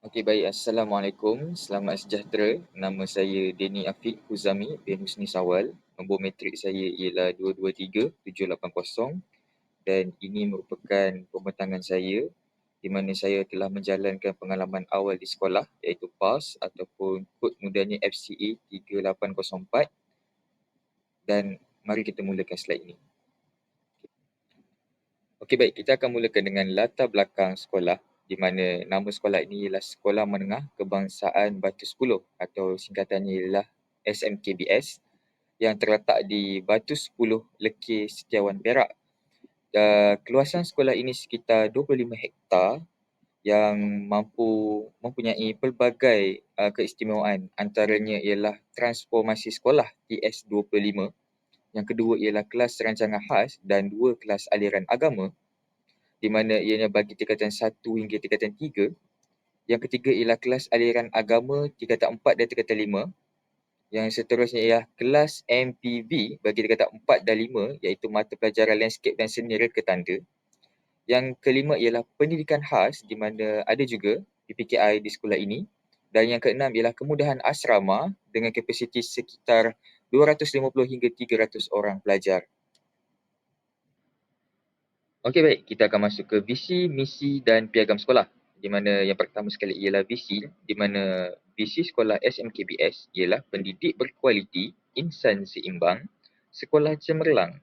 Okey, baik. Assalamualaikum. Selamat sejahtera. Nama saya Deni Afiq Huzami bin Husni Sawal. Nombor matrik saya ialah 223780 dan ini merupakan pembentangan saya di mana saya telah menjalankan pengalaman awal di sekolah iaitu PAS ataupun kod mudahnya FCE 3804 dan mari kita mulakan slide ini. Okey, baik. Kita akan mulakan dengan latar belakang sekolah di mana nama sekolah ini ialah Sekolah Menengah Kebangsaan Batu 10 atau singkatannya ialah SMKBS yang terletak di Batu 10 Lekir Setiawan Perak. Keluasan sekolah ini sekitar 25 hektar yang mempunyai pelbagai keistimewaan, antaranya ialah transformasi sekolah TS25, yang kedua ialah kelas rancangan khas dan dua kelas aliran agama di mana ianya bagi tingkatan 1 hingga tingkatan 3. Yang ketiga ialah kelas aliran agama tingkatan 4 dan tingkatan 5. Yang seterusnya ialah kelas MPV bagi tingkatan 4 dan 5 iaitu mata pelajaran landscape dan seni reka tanda. Yang kelima ialah pendidikan khas di mana ada juga PPKI di sekolah ini. Dan yang keenam ialah kemudahan asrama dengan kapasiti sekitar 250 hingga 300 orang pelajar. Okey, baik. Kita akan masuk ke visi, misi dan piagam sekolah. Di mana yang pertama sekali ialah visi, di mana visi sekolah SMKBS ialah pendidik berkualiti, insan seimbang, sekolah cemerlang.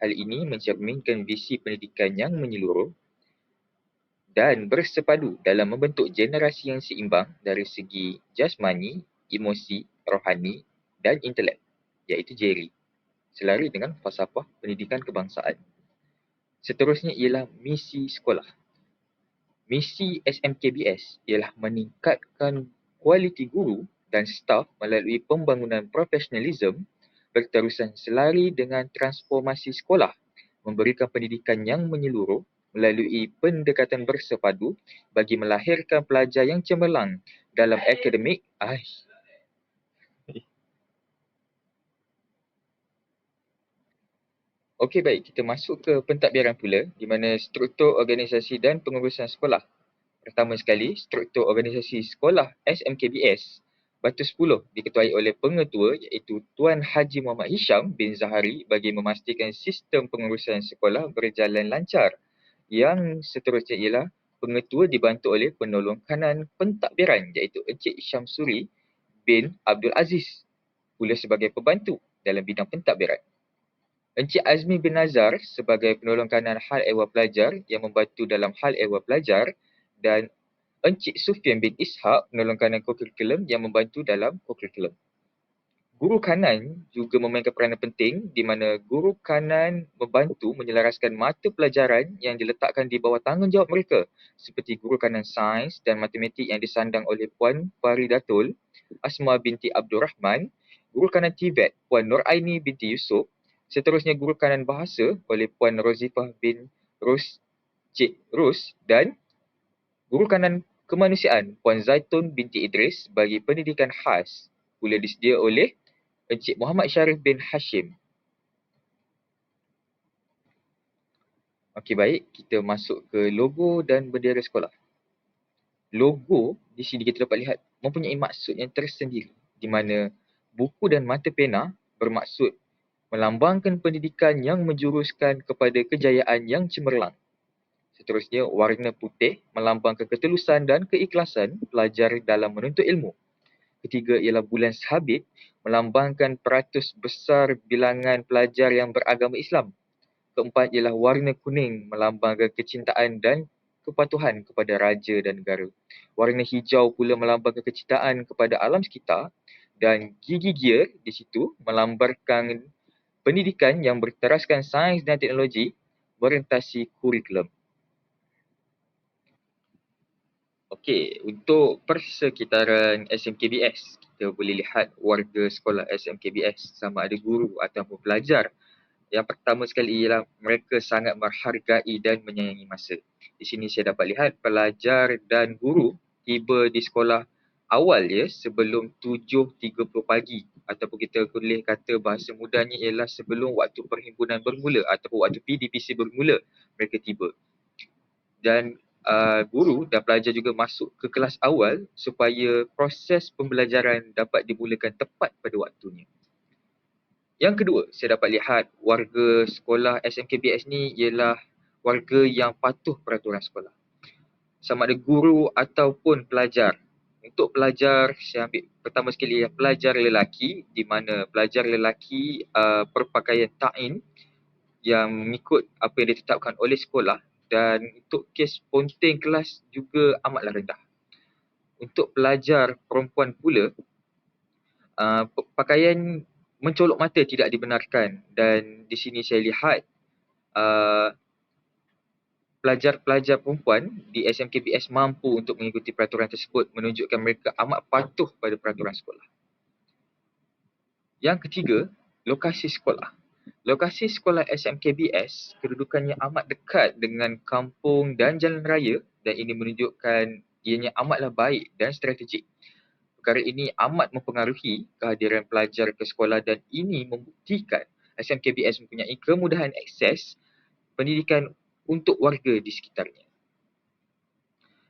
Hal ini mencerminkan visi pendidikan yang menyeluruh dan bersepadu dalam membentuk generasi yang seimbang dari segi jasmani, emosi, rohani dan intelek, iaitu JERI, selari dengan falsafah pendidikan kebangsaan. Seterusnya ialah misi sekolah. Misi SMKBS ialah meningkatkan kualiti guru dan staf melalui pembangunan profesionalisme berterusan selari dengan transformasi sekolah, memberikan pendidikan yang menyeluruh melalui pendekatan bersepadu bagi melahirkan pelajar yang cemerlang dalam akademik. Okey, baik. Kita masuk ke pentadbiran pula di mana struktur organisasi dan pengurusan sekolah. Pertama sekali, struktur organisasi sekolah SMKBS Batu 10 diketuai oleh pengetua iaitu Tuan Haji Muhammad Hisham bin Zahari bagi memastikan sistem pengurusan sekolah berjalan lancar. Yang seterusnya ialah pengetua dibantu oleh penolong kanan pentadbiran iaitu Encik Syamsuri bin Abdul Aziz pula sebagai pembantu dalam bidang pentadbiran. Encik Azmi bin Nazar sebagai penolong kanan hal ehwal pelajar yang membantu dalam hal ehwal pelajar dan Encik Sufian bin Ishaq penolong kanan kurikulum yang membantu dalam kurikulum. Guru kanan juga memainkan peranan penting di mana guru kanan membantu menyelaraskan mata pelajaran yang diletakkan di bawah tanggungjawab mereka seperti guru kanan sains dan matematik yang disandang oleh Puan Faridatul Asma binti Abdul Rahman, guru kanan TVET Puan Nuraini binti Yusof, seterusnya guru kanan bahasa oleh Puan Rozifah bin Cik Rus dan guru kanan kemanusiaan Puan Zaitun binti Idris bagi pendidikan khas pula disedia oleh Encik Muhammad Syarif bin Hashim. Okey, baik. Kita masuk ke logo dan bendera sekolah. Logo di sini kita dapat lihat mempunyai maksud yang tersendiri di mana buku dan mata pena bermaksud melambangkan pendidikan yang menjuruskan kepada kejayaan yang cemerlang. Seterusnya, warna putih melambangkan ketulusan dan keikhlasan pelajar dalam menuntut ilmu. Ketiga ialah bulan Sahabit melambangkan peratus besar bilangan pelajar yang beragama Islam. Keempat ialah warna kuning melambangkan kecintaan dan kepatuhan kepada raja dan negara. Warna hijau pula melambangkan kecintaan kepada alam sekitar dan gigi gear di situ melambangkan pendidikan yang berteraskan sains dan teknologi berorientasi kurikulum. Okey, untuk persekitaran SMKBS, kita boleh lihat warga sekolah SMKBS sama ada guru ataupun pelajar. Yang pertama sekali ialah mereka sangat menghargai dan menyayangi masa. Di sini saya dapat lihat pelajar dan guru tiba di sekolah awal ya sebelum 7.30 pagi ataupun kita boleh kata bahasa mudahnya ialah sebelum waktu perhimpunan bermula ataupun waktu PDPC bermula mereka tiba. Dan guru dan pelajar juga masuk ke kelas awal supaya proses pembelajaran dapat dimulakan tepat pada waktunya. Yang kedua, saya dapat lihat warga sekolah SMKBS ni ialah warga yang patuh peraturan sekolah. Sama ada guru ataupun pelajar. Untuk pelajar, saya ambil pertama sekali yang pelajar lelaki, di mana pelajar lelaki berpakaian ta'in yang mengikut apa yang ditetapkan oleh sekolah, dan untuk kes ponteng kelas juga amatlah rendah. Untuk pelajar perempuan pula, pakaian mencolok mata tidak dibenarkan, dan di sini saya lihat pelajar-pelajar perempuan di SMKBS mampu untuk mengikuti peraturan tersebut, menunjukkan mereka amat patuh pada peraturan sekolah. Yang ketiga, lokasi sekolah. Lokasi sekolah SMKBS kedudukannya amat dekat dengan kampung dan jalan raya, dan ini menunjukkan ianya amatlah baik dan strategik. Perkara ini amat mempengaruhi kehadiran pelajar ke sekolah, dan ini membuktikan SMKBS mempunyai kemudahan akses pendidikan untuk warga di sekitarnya.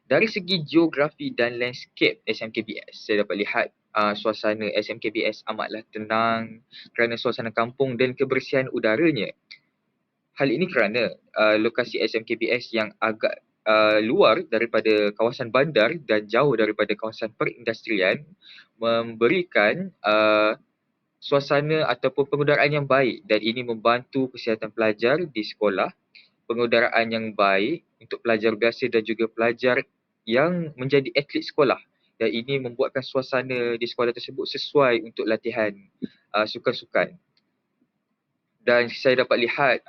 Dari segi geografi dan landscape SMKBS, saya dapat lihat suasana SMKBS amatlah tenang kerana suasana kampung dan kebersihan udaranya. Hal ini kerana lokasi SMKBS yang agak luar daripada kawasan bandar dan jauh daripada kawasan perindustrian memberikan suasana ataupun pengudaraan yang baik, dan ini membantu kesihatan pelajar di sekolah, pengudaraan yang baik untuk pelajar biasa dan juga pelajar yang menjadi atlet sekolah, dan ini membuatkan suasana di sekolah tersebut sesuai untuk latihan sukan-sukan. Dan saya dapat lihat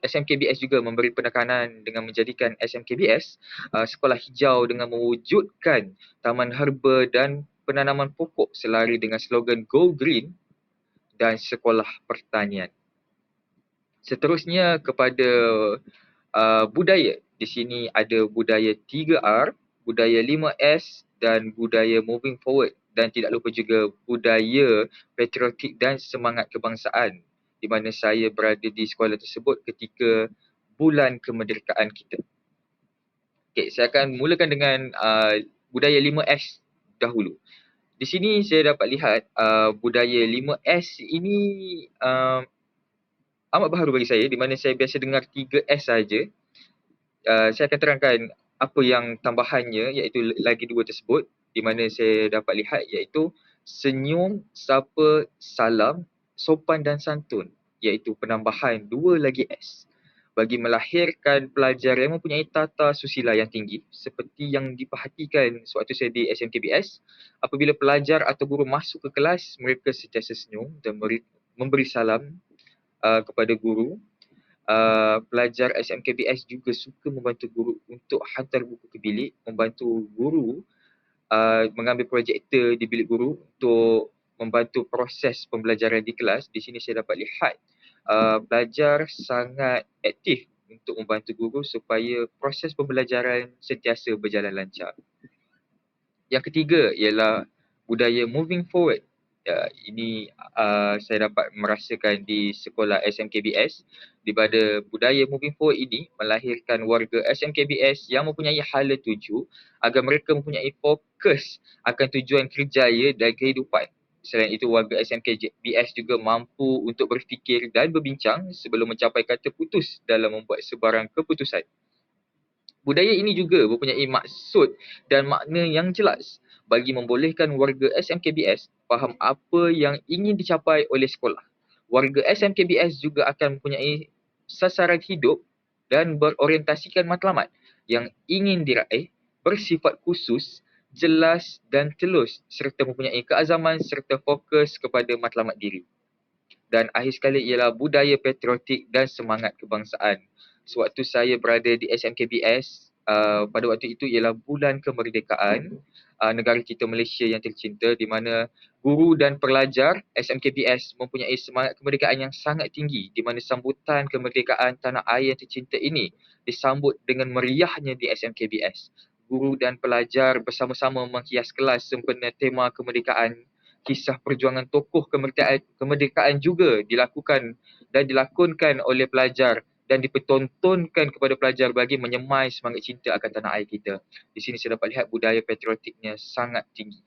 SMKBS juga memberi penekanan dengan menjadikan SMKBS sekolah hijau dengan mewujudkan taman herba dan penanaman pokok selari dengan slogan Go Green dan sekolah pertanian. Seterusnya kepada budaya. Di sini ada budaya 3R, budaya 5S dan budaya moving forward, dan tidak lupa juga budaya patriotik dan semangat kebangsaan, di mana saya berada di sekolah tersebut ketika bulan kemerdekaan kita. Okey, saya akan mulakan dengan budaya 5S dahulu. Di sini saya dapat lihat budaya 5S ini amat baharu bagi saya, di mana saya biasa dengar 3S saja. Saya akan terangkan apa yang tambahannya, iaitu lagi dua tersebut, di mana saya dapat lihat iaitu senyum, sapa, salam, sopan dan santun, iaitu penambahan dua lagi S bagi melahirkan pelajar yang mempunyai tata susila yang tinggi, seperti yang diperhatikan sewaktu saya di SMKBS. Apabila pelajar atau guru masuk ke kelas, mereka sentiasa senyum dan memberi salam kepada guru. Pelajar SMKBS juga suka membantu guru untuk hantar buku ke bilik, membantu guru mengambil projektor di bilik guru untuk membantu proses pembelajaran di kelas. Di sini saya dapat lihat pelajar sangat aktif untuk membantu guru supaya proses pembelajaran sentiasa berjalan lancar. Yang ketiga ialah budaya moving forward. Ini saya dapat merasakan di sekolah SMKBS, di mana budaya moving forward ini melahirkan warga SMKBS yang mempunyai hala tuju agar mereka mempunyai fokus akan tujuan kerjaya dan kehidupan. Selain itu, warga SMKBS juga mampu untuk berfikir dan berbincang sebelum mencapai kata putus dalam membuat sebarang keputusan. Budaya ini juga mempunyai maksud dan makna yang jelas bagi membolehkan warga SMKBS faham apa yang ingin dicapai oleh sekolah. Warga SMKBS juga akan mempunyai sasaran hidup dan berorientasikan matlamat yang ingin diraih, bersifat khusus, jelas dan telus, serta mempunyai keazaman serta fokus kepada matlamat diri. Dan akhir sekali ialah budaya patriotik dan semangat kebangsaan. Sewaktu saya berada di SMKBS, pada waktu itu ialah bulan kemerdekaan negara kita Malaysia yang tercinta, di mana guru dan pelajar SMKBS mempunyai semangat kemerdekaan yang sangat tinggi, di mana sambutan kemerdekaan tanah air yang tercinta ini disambut dengan meriahnya di SMKBS. Guru dan pelajar bersama-sama menghias kelas sempena tema kemerdekaan. Kisah perjuangan tokoh kemerdekaan juga dilakukan dan dilakonkan oleh pelajar dan dipertontonkan kepada pelajar bagi menyemai semangat cinta akan tanah air kita. Di sini saya dapat lihat budaya patriotiknya sangat tinggi.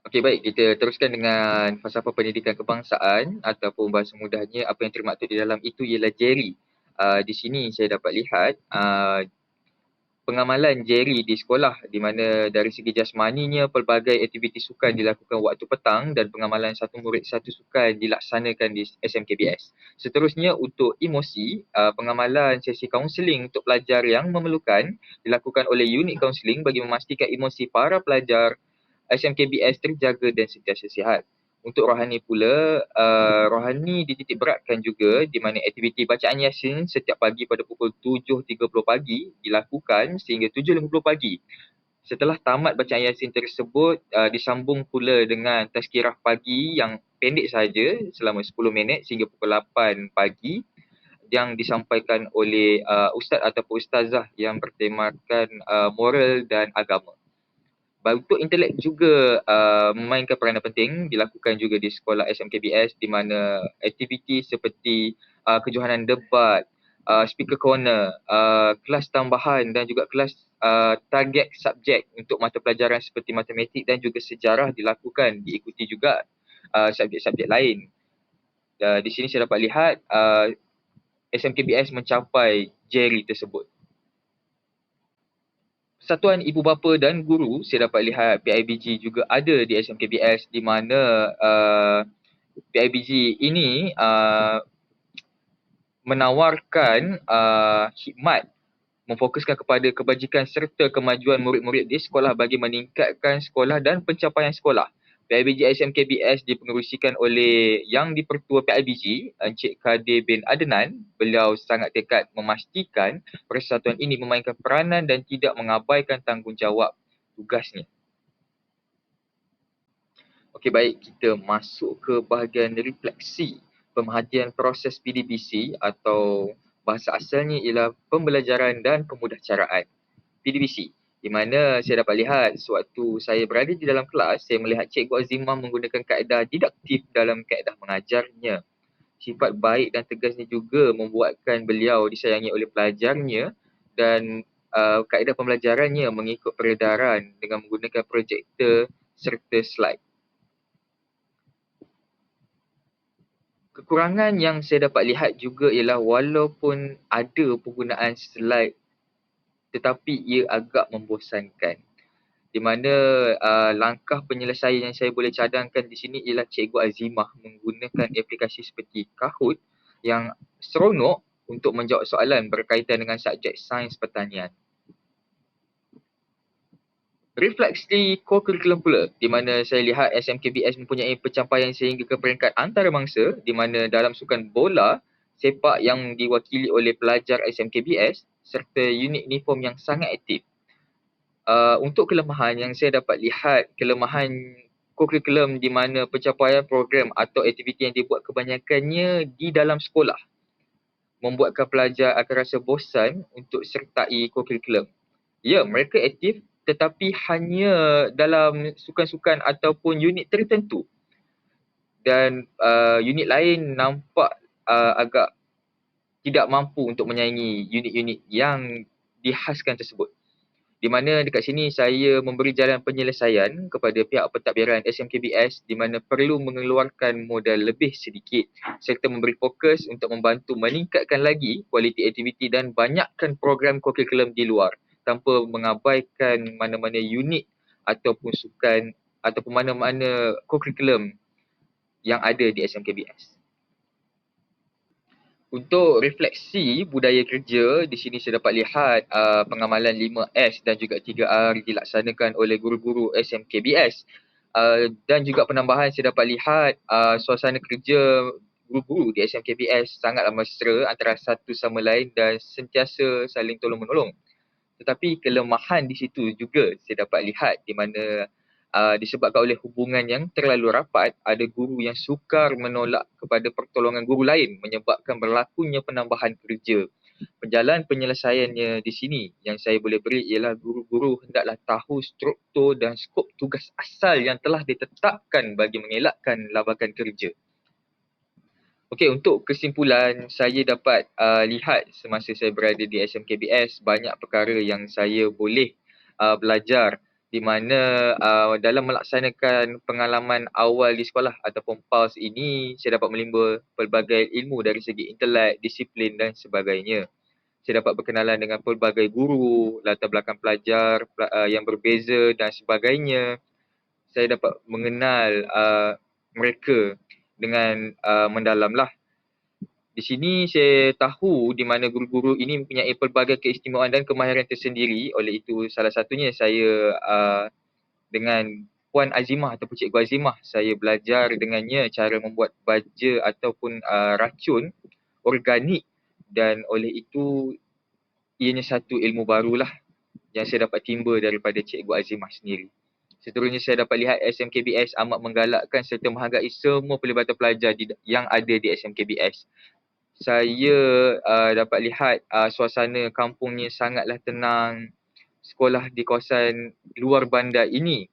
Okey, baik, kita teruskan dengan falsafah pendidikan kebangsaan ataupun bahasa mudahnya apa yang termaktub di dalam itu ialah Jerry. Di sini saya dapat lihat pengamalan Jerry di sekolah di mana dari segi jasmaninya pelbagai aktiviti sukan dilakukan waktu petang dan pengamalan satu murid satu sukan dilaksanakan di SMKBS. Seterusnya untuk emosi, pengamalan sesi kaunseling untuk pelajar yang memerlukan dilakukan oleh unit kaunseling bagi memastikan emosi para pelajar SMKBS terjaga dan sentiasa sihat. Untuk rohani pula, rohani dititik beratkan juga di mana aktiviti bacaan Yasin setiap pagi pada pukul 7.30 pagi dilakukan sehingga 7.50 pagi. Setelah tamat bacaan Yasin tersebut, disambung pula dengan tazkirah pagi yang pendek saja selama 10 minit sehingga pukul 8 pagi yang disampaikan oleh ustaz ataupun ustazah yang bertemakan moral dan agama. Untuk intelek juga memainkan peranan penting dilakukan juga di sekolah SMKBS di mana aktiviti seperti kejohanan debat, speaker corner, kelas tambahan dan juga kelas target subjek untuk mata pelajaran seperti matematik dan juga sejarah dilakukan, diikuti juga subjek-subjek lain. Di sini saya dapat lihat SMKBS mencapai Jerry tersebut. Persatuan Ibu Bapa dan Guru, saya dapat lihat PIBG juga ada di SMKBS di mana PIBG ini menawarkan khidmat memfokuskan kepada kebajikan serta kemajuan murid-murid di sekolah bagi meningkatkan sekolah dan pencapaian sekolah. PIBG SMKBS dipengerusikan oleh Yang di-Pertua PIBG, Encik Kadir bin Adnan. Beliau sangat tekad memastikan persatuan ini memainkan peranan dan tidak mengabaikan tanggungjawab tugasnya. Okey, baik, kita masuk ke bahagian refleksi pemerhatian proses PDBC atau bahasa asalnya ialah pembelajaran dan pemudahcaraan. PDBC, di mana saya dapat lihat sewaktu saya berada di dalam kelas, saya melihat Cikgu Azimah menggunakan kaedah didaktif dalam kaedah mengajarnya. Sifat baik dan tegasnya juga membuatkan beliau disayangi oleh pelajarnya dan kaedah pembelajarannya mengikut peredaran dengan menggunakan projektor serta slide. Kekurangan yang saya dapat lihat juga ialah walaupun ada penggunaan slide tetapi ia agak membosankan. Di mana langkah penyelesaian yang saya boleh cadangkan di sini ialah Cikgu Azimah menggunakan aplikasi seperti Kahoot yang seronok untuk menjawab soalan berkaitan dengan subjek sains pertanian. Refleksi co-curriculum pula, di mana saya lihat SMKBS mempunyai pencapaian sehingga ke peringkat antarabangsa di mana dalam sukan bola sepak yang diwakili oleh pelajar SMKBS serta unit uniform yang sangat aktif. Untuk kelemahan yang saya dapat lihat, kelemahan co-curriculum di mana pencapaian program atau aktiviti yang dibuat kebanyakannya di dalam sekolah membuatkan pelajar akan rasa bosan untuk sertai co-curriculum. Ya, mereka aktif tetapi hanya dalam sukan-sukan ataupun unit tertentu. Dan unit lain nampak agak tidak mampu untuk menyaingi unit-unit yang dihaskan tersebut. Di mana dekat sini saya memberi jalan penyelesaian kepada pihak pentadbiran SMKBS di mana perlu mengeluarkan modal lebih sedikit serta memberi fokus untuk membantu meningkatkan lagi kualiti aktiviti dan banyakkan program kurikulum di luar tanpa mengabaikan mana-mana unit ataupun sukan ataupun mana-mana kurikulum yang ada di SMKBS. Untuk refleksi budaya kerja, di sini saya dapat lihat pengamalan 5S dan juga 3R dilaksanakan oleh guru-guru SMKBS. Dan juga penambahan saya dapat lihat suasana kerja guru-guru di SMKBS sangatlah mesra antara satu sama lain dan sentiasa saling tolong-menolong. Tetapi kelemahan di situ juga saya dapat lihat di mana disebabkan oleh hubungan yang terlalu rapat, ada guru yang sukar menolak kepada pertolongan guru lain menyebabkan berlakunya penambahan kerja. Penjalan penyelesaiannya di sini yang saya boleh beri ialah guru-guru hendaklah tahu struktur dan skop tugas asal yang telah ditetapkan bagi mengelakkan labakan kerja. Okey, untuk kesimpulan, saya dapat lihat semasa saya berada di SMKBS, banyak perkara yang saya boleh belajar di mana dalam melaksanakan pengalaman awal di sekolah ataupun PALS ini, saya dapat menimba pelbagai ilmu dari segi intelek, disiplin dan sebagainya. Saya dapat berkenalan dengan pelbagai guru, latar belakang pelajar yang berbeza dan sebagainya. Saya dapat mengenal mereka dengan mendalamlah. Di sini saya tahu di mana guru-guru ini mempunyai pelbagai keistimewaan dan kemahiran tersendiri. Oleh itu salah satunya saya dengan Puan Azimah ataupun Cikgu Azimah, saya belajar dengannya cara membuat baja ataupun racun organik, dan oleh itu ianya satu ilmu barulah yang saya dapat timba daripada Cikgu Azimah sendiri. Seterusnya saya dapat lihat SMKBS amat menggalakkan serta menghargai semua pelibatan pelajar yang ada di SMKBS. Saya dapat lihat suasana kampungnya sangatlah tenang. Sekolah di kawasan luar bandar ini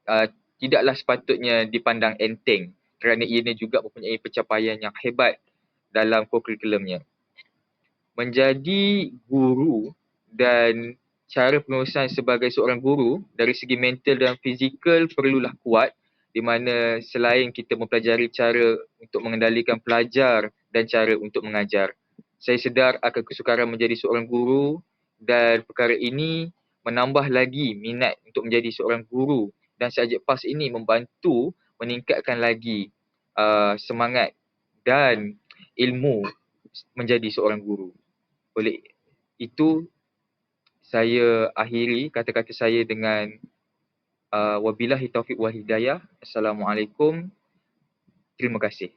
uh, tidaklah sepatutnya dipandang enteng kerana ianya juga mempunyai pencapaian yang hebat dalam kurikulumnya. Menjadi guru dan cara pengurusan sebagai seorang guru dari segi mental dan fizikal perlulah kuat, di mana selain kita mempelajari cara untuk mengendalikan pelajar dan cara untuk mengajar. Saya sedar akan kesukaran menjadi seorang guru dan perkara ini menambah lagi minat untuk menjadi seorang guru, dan subjek PAS ini membantu meningkatkan lagi semangat dan ilmu menjadi seorang guru. Oleh itu, saya akhiri kata-kata saya dengan wabillahi taufiq wal hidayah. Assalamualaikum. Terima kasih.